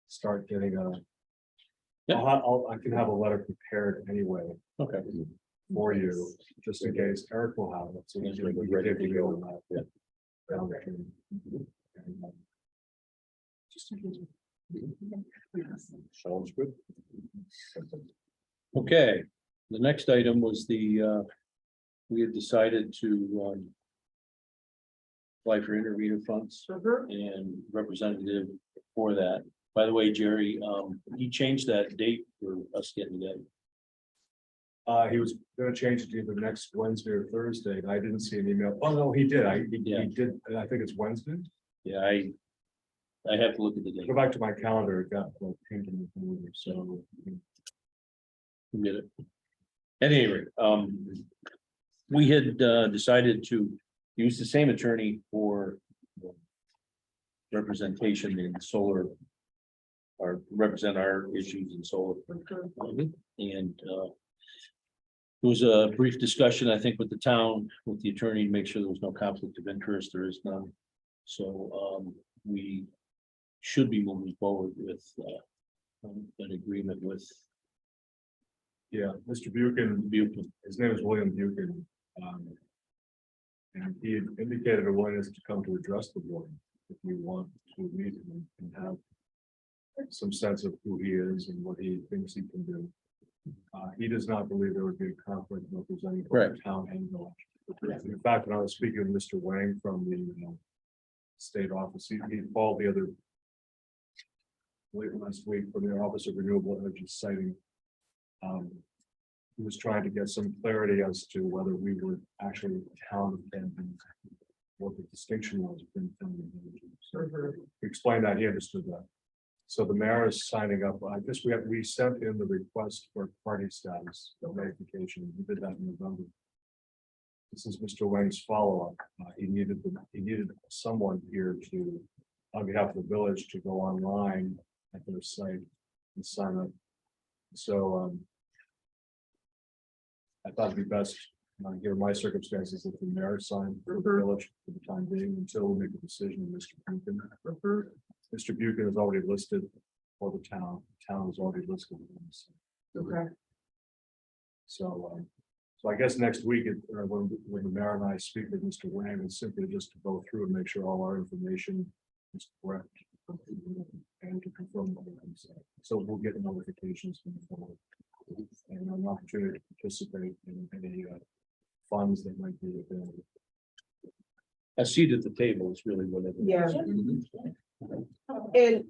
start getting a. Yeah. I can have a letter prepared anyway Okay. for you, just in case Eric will have it. So we can Ready to take go. on that. Down the train. And, just in case. Sounds good. Okay, the next item was we had decided to apply for intervenor funds and representative for that. By the way, Jerry, he changed that date for us getting that. He was gonna change it to either next Wednesday or Thursday. I didn't see an email. Oh, no, he did. He Yeah. did. And I think it's Wednesday. Yeah, I have to look at the date. Go back to my calendar. It got like pinged in the calendar, so. We did it. At any rate, we had decided to use the same attorney for representation in solar. Or represent our issues in solar. And there was a brief discussion, I think, with the town, with the attorney, to make sure there was no conflict of interest. There is none. So we should be moving forward with an agreement with Yeah, Mr. Buchan, Buchanan. his name is William Buchan. And he had indicated a willingness to come to address the board if you want to meet him and have some sense of who he is and what he thinks he can do. He does not believe there would be a conflict representing both the Correct. town and village. In fact, when I was speaking with Mr. Wang from the state office, he called the other late last week from the Office of Renewable Energy siting. He was trying to get some clarity as to whether we were actually a town and what the distinction was between town and village. So we explained that, he understood that. So the mayor is signing up. I guess we sent in the request for party status notification. We did that in November. This is Mr. Wang's follow-up. He needed someone here to, on behalf of the village, to go online at their site and sign up. So I thought it'd be best, given my circumstances, if the mayor signed for the village for the time being until we make a decision, Mr. Buchan. Mr. Buchan is already listed for the town. The town is already listed. Okay. So I guess next week, when the mayor and I speak with Mr. Wang, it's simply just to go through and make sure all our information is correct. And to confirm. What I'm saying. So we'll get notifications from the board. And an opportunity to participate in any funds that might be available. A seat at the table is really what it is. Yeah. And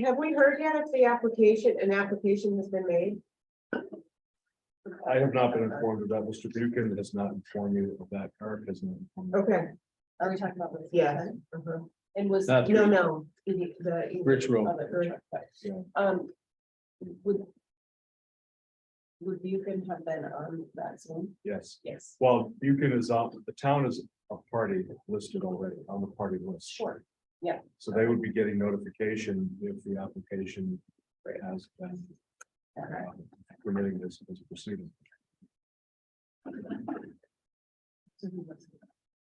have we heard yet if an application has been made? I have not been informed of that. Mr. Buchan has not informed me of that. Eric has not informed me. Okay, Are we talking about? this? yeah. And was. Not No. Rich Road. Yeah. Would Buchan have been on that Zoom? Yes. Yes. Well, Buchan is on, the town is a party listed already on the party list. Sure. So they would be getting notification if the application has been permitting this as a proceeding.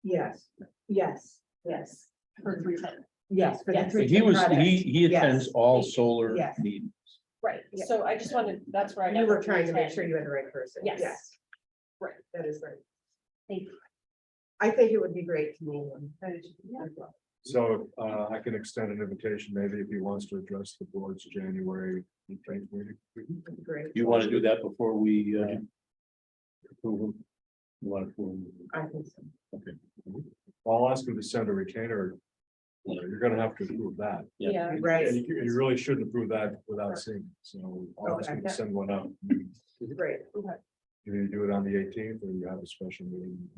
Yes, yes. Yes. For 310. Yes. for the Yes. treatment He was, product. he attends Yes. all solar Yes. meetings. Right, Yeah. so I just wanted, that's where I. got You were the trying to make 310. sure you had the right person. Yes. Right. That is right. Thank you. I think it would be great to meet him. So I can extend an invitation, maybe if he wants to address the board's January meeting. Great. You want to do that before we, approve him? You want to approve him? I think so. I'll ask him to send a retainer. You're gonna have to approve that. Yeah. Yeah. Right, And you really shouldn't approve that without seeing it, so I'll ask him to send one up. great. You do it on the 18th, or you have a special meeting.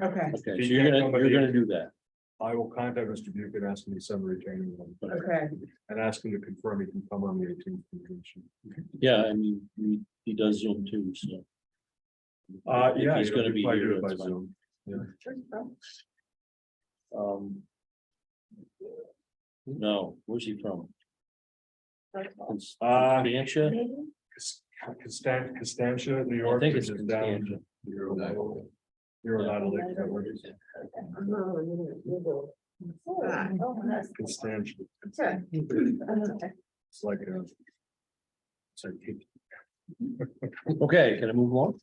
Okay, Okay, so you're gonna do that. I will contact Mr. Buke and ask him to send a retainer, okay. and ask him to confirm he can come on the 18th. Yeah, I mean, he does Zoom too, so. If Yeah. he's gonna be probably do here, it by that's fine. Zoom. No, where's he from? Constantia, Constantia? Constantia, New I York. think it's which is down Constantia. You're not a lake, is that what it is? Constantia, Okay. it's like a. It's like. Okay, can I move along?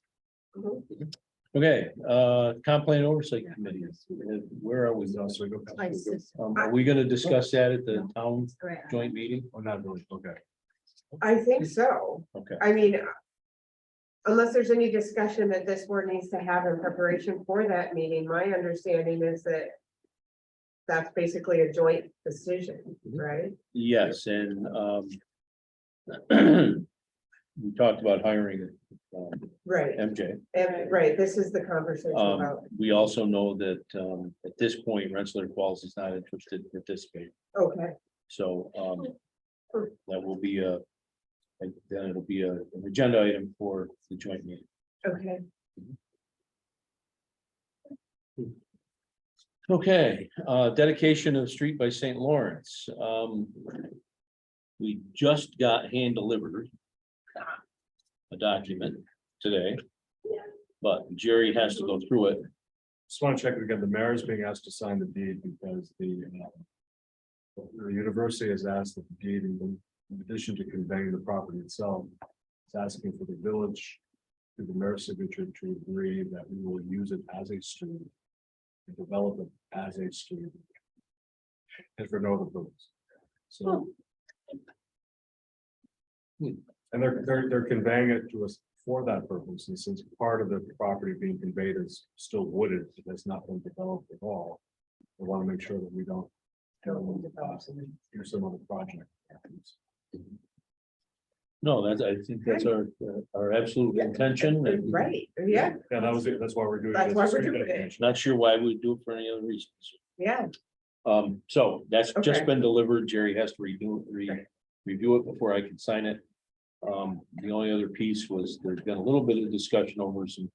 Mhm. Okay, complaint oversight committee, where are we? So we go. Are we gonna discuss that at the town joint meeting? Oh, not really, okay. I think so. Okay, I mean, unless there's any discussion that this board needs to have in preparation for that meeting, my understanding is that that's basically a joint decision, right? yes, and we talked about hiring Right, MJ. and, right, this is the conversation about, We also know that at this point, Rensselaer Falls is not interested in participating, okay, so that will be and then it'll be an agenda item for the joint meeting. okay. Okay, dedication of the street by St. Lawrence. We just got hand delivered a document today, but Jerry has to go through it. Just want to check again, the mayor is being asked to sign the deed because the university has asked that the deed, in addition to conveying the property itself, is asking for the village to the mayor's signature to agree that we will use it as a street and develop it as a street and for no other purpose. So. And they're conveying it to us for that purpose, and since part of the property being conveyed is still wooded, it has not been developed at all. We want to make sure that we don't. Do some other project. No, I think that's our absolute intention. and Right, yeah, Yeah, that was it, that's why we're doing. That's it. why we're doing it. Not sure why we'd do it for any other reasons. yeah, So that's just Okay. been delivered. Jerry has to review it before I can sign it. The only other piece was there's been a little bit of discussion over some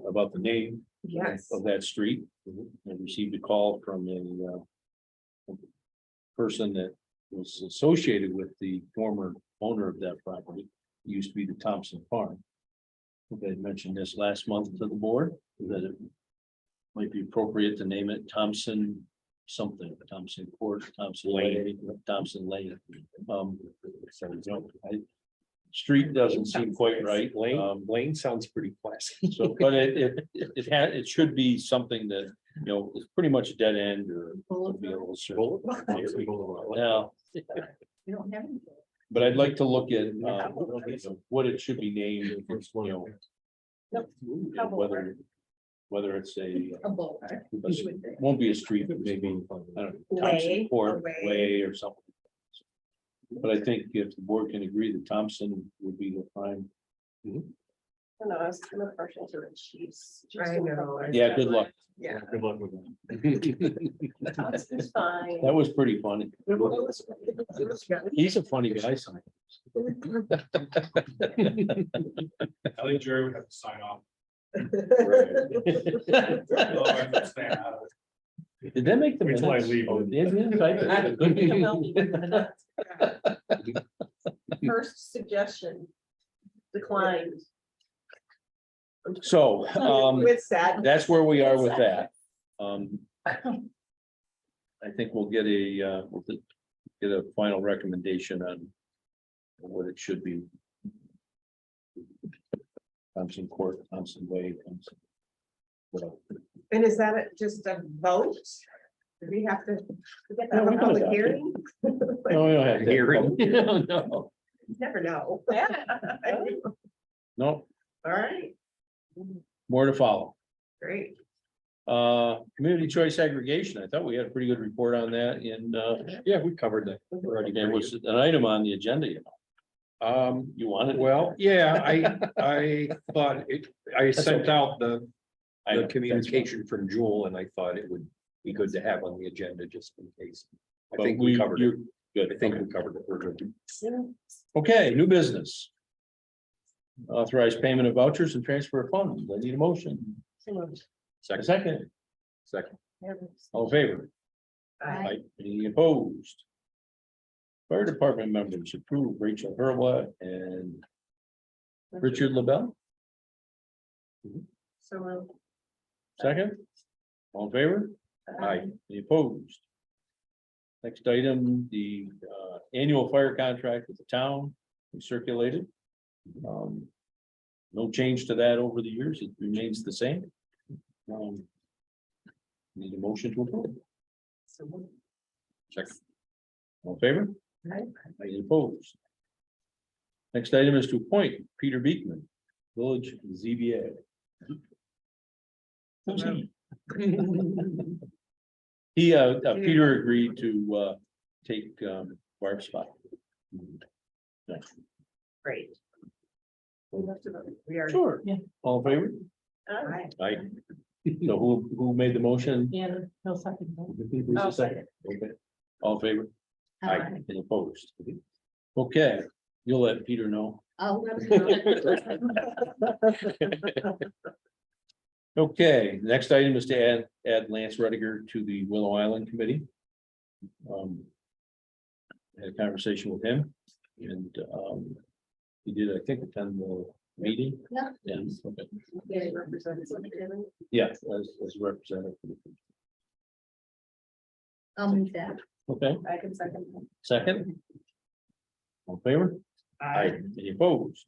about the name yes, of that street. I received a call from a person that was associated with the former owner of that property. It used to be the Thompson Farm. I think I had mentioned this last month to the board, that it might be appropriate to name it Thompson something, Thompson Court, Thompson Lane, Thompson Lane. Street doesn't seem quite right. Lane sounds pretty classy. So, but it should be something that, you know, is pretty much a dead end or. it'll be a little circle. Yeah, You don't have any. but I'd like to look at what it should be named, you know. Whether it's A bowl. won't be a street, but maybe, I don't know, Thompson Way, Court a way. Way or something. But I think if the board can agree that Thompson would be the prime. No, I was kind of partial to the Chiefs. I know. Yeah, good luck. yeah. Good luck with that. Thompson's fine. That was pretty funny. He's a funny guy. Simon. I think Jerry would have to sign off. Did that make the Wait till I minutes? leave. Oh, did it? First suggestion. Declined. So, With sad. that's where we are with that. I think we'll get a final recommendation on what it should be. Thompson Court, Thompson Way. Thompson- whatever. And is that just a vote? Do we have to get No, that we a don't public have to. hearing? No, we don't have to. Hearing. No. You Never know. No, All right, more to follow. great. Community choice aggregation. I thought we had a pretty good report on that in, Yeah, we covered that. already. it was an item on the agenda, you know. You wanted. Well, yeah, I thought I sent okay. out the I know, communication from Jewel, and I thought it would be good to have on the agenda just in case. I but think we covered it. you're Good. I think we covered it. We're good. Okay, new business. Authorized payment of vouchers and transfer of funds. I need a motion. A Second, second, second. all in favor? Aye. Any opposed? Fire department members approve Rachel Hurlbut and Richard LaBelle. So. Second, all in favor? Aye. Any opposed? Next item, the annual fire contract with the town, we circulated. No change to that over the years, it remains the same. Need a motion to approve. Second. All in favor? Any opposed? Next item is to appoint Peter Beekman, village ZBA. Who's he? He, Peter agreed to, take, Barb's spot. Great. We are. Sure. Yeah. All in favor? Aye. Aye. So who made the motion? And no second. vote. Who's the second? Okay. All in favor? Aye. Any opposed? Okay, you'll let Peter know. Oh, that was- Okay, next item is to add Lance Rediger to the Willow Island Committee. Had a conversation with him and he did, I think, attend the meeting. Yeah. Yeah, okay. They represent something. Yeah, as a representative. I'll move that. Okay, I can second. second. All in favor? Aye. Any opposed?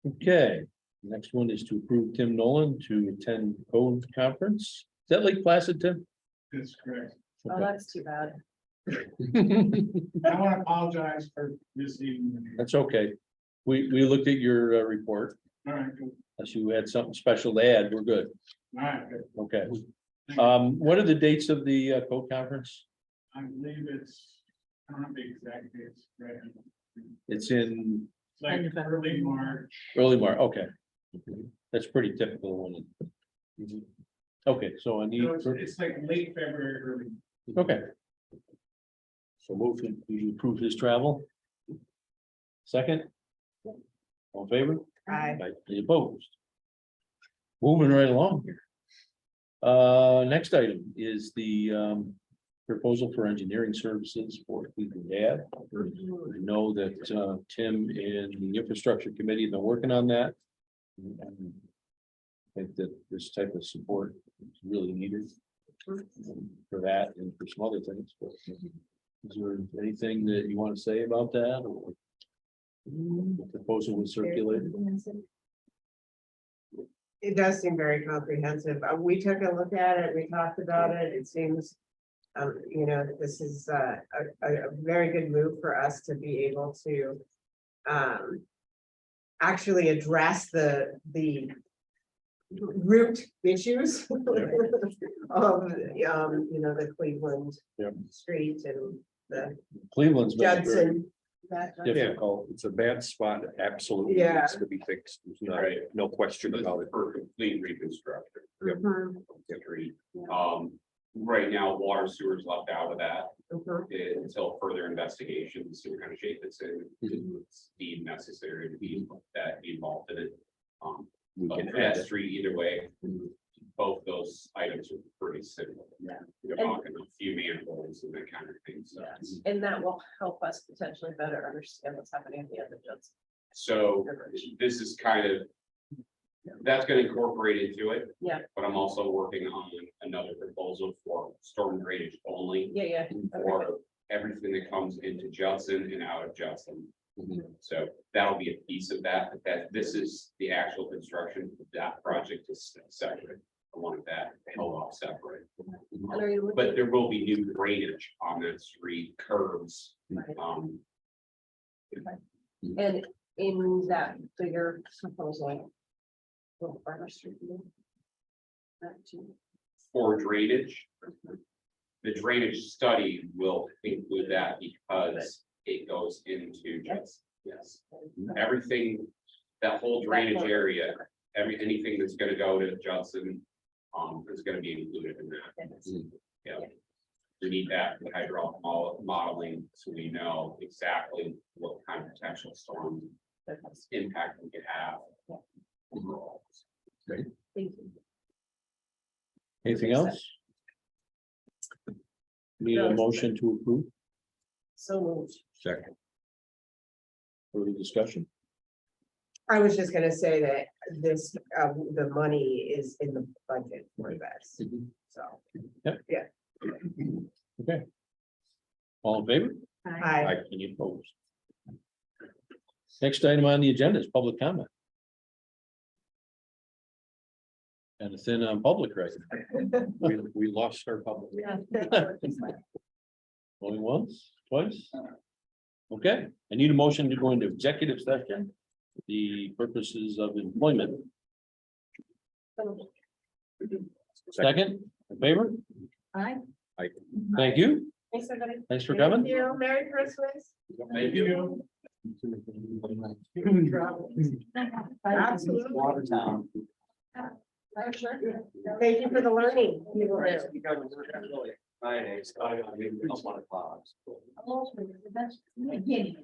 Okay, next one is to approve Tim Nolan to attend code conference. Is that Lake Placid, Tim? That's correct. Oh, that's too bad. I want to apologize for this evening. That's okay. We looked at your report. All right, good. Unless you had something special to add, we're good. All right, good. Okay. What are the dates of the code conference? I believe it's, I don't have the exact dates, right? It's in It's like early March. early March. Okay. That's pretty typical when it. Okay, so I need, It's like late February, early. okay. So move to approve his travel. Second. All in favor? Aye. Any opposed? Moving right along here. Next item is the proposal for engineering services for Cleveland Ave. I know that Tim and the infrastructure committee have been working on that. I think that this type of support is really needed for that and for some other things, but is there anything that you want to say about that or? The proposal was circulated. It does seem very comprehensive. We took a look at it, we talked about it, it seems. You know, this is a very good move for us to be able to. Actually address the root issues. Of, you know, the Cleveland. Yep. Street and the Cleveland's been very Judson. difficult. It's a bad spot. It absolutely Yeah. needs to be fixed. There's no question about it. For complete reconstruction. Mhm, Agreed. Right now, water sewer is left out of that mhm. until further investigation, see what kind of shape it's in. It's deemed necessary to be involved in it. We But can for add that it. street either way, both those items are pretty similar. Yeah. You're talking a few manholes and that kind of thing, so. Yes, and that will help us potentially better understand what's happening at the end of Judson. So this is kind of That's gonna incorporate into it. Yeah. But I'm also working on another proposal for storm drainage only Yeah. for everything that comes into Judson and out of Judson. So that'll be a piece of that, but this is the actual construction. That project is separate. I wanted that held off separate. And are you looking? But there will be new drainage on that street, curbs. And in that bigger proposal. Will Farmer Street be in? That too. For drainage. The drainage study will include that because it goes into just, yes, everything. That whole drainage area, anything that's gonna go to Judson, is gonna be included in that. Yeah. We need that hydraulic modeling, so we know exactly what kind of potential storm impact we could have. Overall. Thank you. Anything else? Need a motion to approve? So moved. Second. Further discussion? I was just gonna say that this, the money is in the budget for this, so. Okay. All in favor? I, Any opposed? Next item on the agenda is public comment. And it's in public record. We lost our public. Going once, twice? Okay, I need a motion to go into executive session. For the purposes of employment. Second, in favor? Aye. Thank you. Thanks, everybody. Thanks for coming. you, Merry Christmas. Thank you. Absolutely. Watertown. Thank you for the learning. Hi, it's, I mean, it's 1 o'clock. That's beginning.